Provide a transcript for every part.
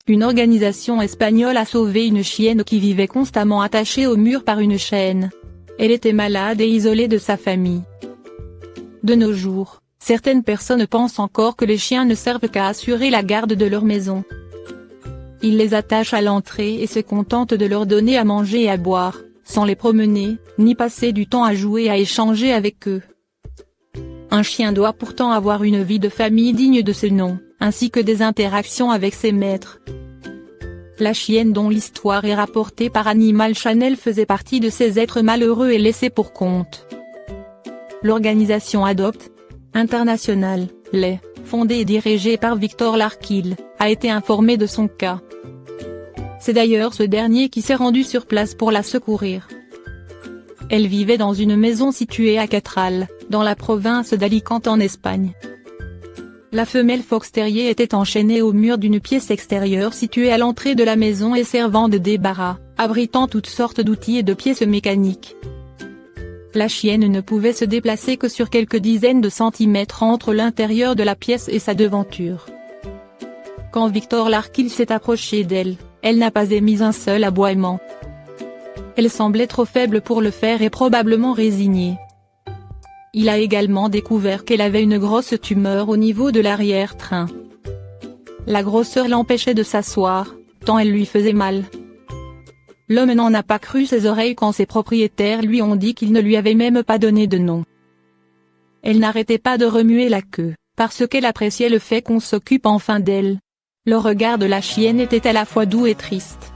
une organisation espagnole a sauvé une chienne qui vivait constamment attachée au mur par une chaîne. Elle était malade et isolée de sa famille. De nos jours, certaines personnes pensent encore que les chiens ne servent qu'à assurer la garde de leur maison. Ils les attachent à l'entrée et se contentent de leur donner à manger et à boire, sans les promener, ni passer du temps à jouer et à échanger avec eux. Un chien doit pourtant avoir une vie de famille digne de ce nom, ainsi que des interactions avec ses maîtres. La chienne dont l'histoire est rapportée par Animal Channel faisait partie de ces êtres malheureux et laissés pour compte. L'organisation Adopt International, fondée et dirigée par Victor Larquil, a été informée de son cas. C'est d'ailleurs ce dernier qui s'est rendu sur place pour la secourir. Elle vivait dans une maison située à Catral, dans la province d'Alicante en Espagne. La femelle fox terrier était enchaînée au mur d'une pièce extérieure située à l'entrée de la maison et servant de débarras, abritant toutes sortes d'outils et de pièces mécaniques. La chienne ne pouvait se déplacer que sur quelques dizaines de centimètres entre l'intérieur de la pièce et sa devanture. Quand Victor Larquil s'est approché d'elle, elle n'a pas émis un seul aboiement. Elle semblait trop faible pour le faire et probablement résignée. Il a également découvert qu'elle avait une grosse tumeur au niveau de l'arrière-train. La grosseur l'empêchait de s'asseoir, tant elle lui faisait mal. L'homme n'en a pas cru ses oreilles quand ses propriétaires lui ont dit qu'ils ne lui avaient même pas donné de nom. Elle n'arrêtait pas de remuer la queue, parce qu'elle appréciait le fait qu'on s'occupe enfin d'elle. Le regard de la chienne était à la fois doux et triste.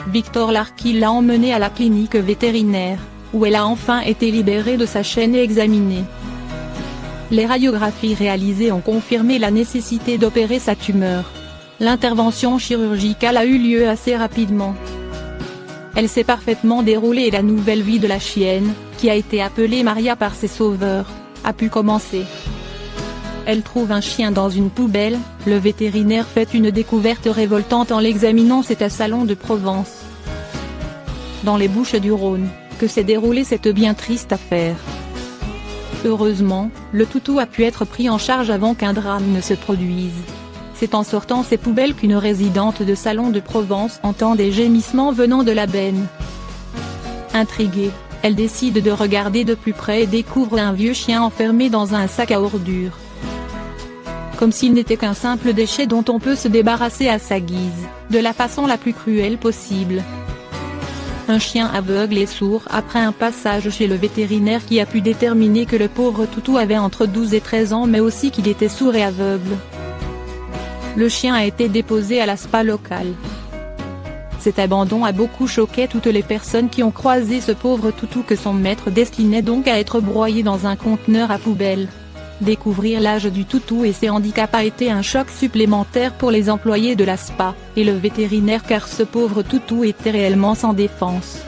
Victor Larquil l'a emmenée à la clinique vétérinaire, où elle a enfin été libérée de sa chaîne et examinée. Les radiographies réalisées ont confirmé la nécessité d'opérer sa tumeur. L'intervention chirurgicale a eu lieu assez rapidement. Elle s'est parfaitement déroulée et la nouvelle vie de la chienne, qui a été appelée Maria par ses sauveurs, a pu commencer. Elle trouve un chien dans une poubelle, le vétérinaire fait une découverte révoltante en l'examinant. C'est à Salon de Provence, dans les Bouches-du-Rhône, que s'est déroulée cette bien triste affaire. Heureusement, le toutou a pu être pris en charge avant qu'un drame ne se produise. C'est en sortant ces poubelles qu'une résidente de Salon de Provence entend des gémissements venant de la benne. Intriguée, elle décide de regarder de plus près et découvre un vieux chien enfermé dans un sac à ordures. Comme s'il n'était qu'un simple déchet dont on peut se débarrasser à sa guise, de la façon la plus cruelle possible. Un chien aveugle et sourd après un passage chez le vétérinaire qui a pu déterminer que le pauvre toutou avait entre 12 et 13 ans mais aussi qu'il était sourd et aveugle. Le chien a été déposé à la SPA locale. Cet abandon a beaucoup choqué toutes les personnes qui ont croisé ce pauvre toutou que son maître destinait donc à être broyé dans un conteneur à poubelle. Découvrir l'âge du toutou et ses handicaps a été un choc supplémentaire pour les employés de la SPA, et le vétérinaire car ce pauvre toutou était réellement sans défense.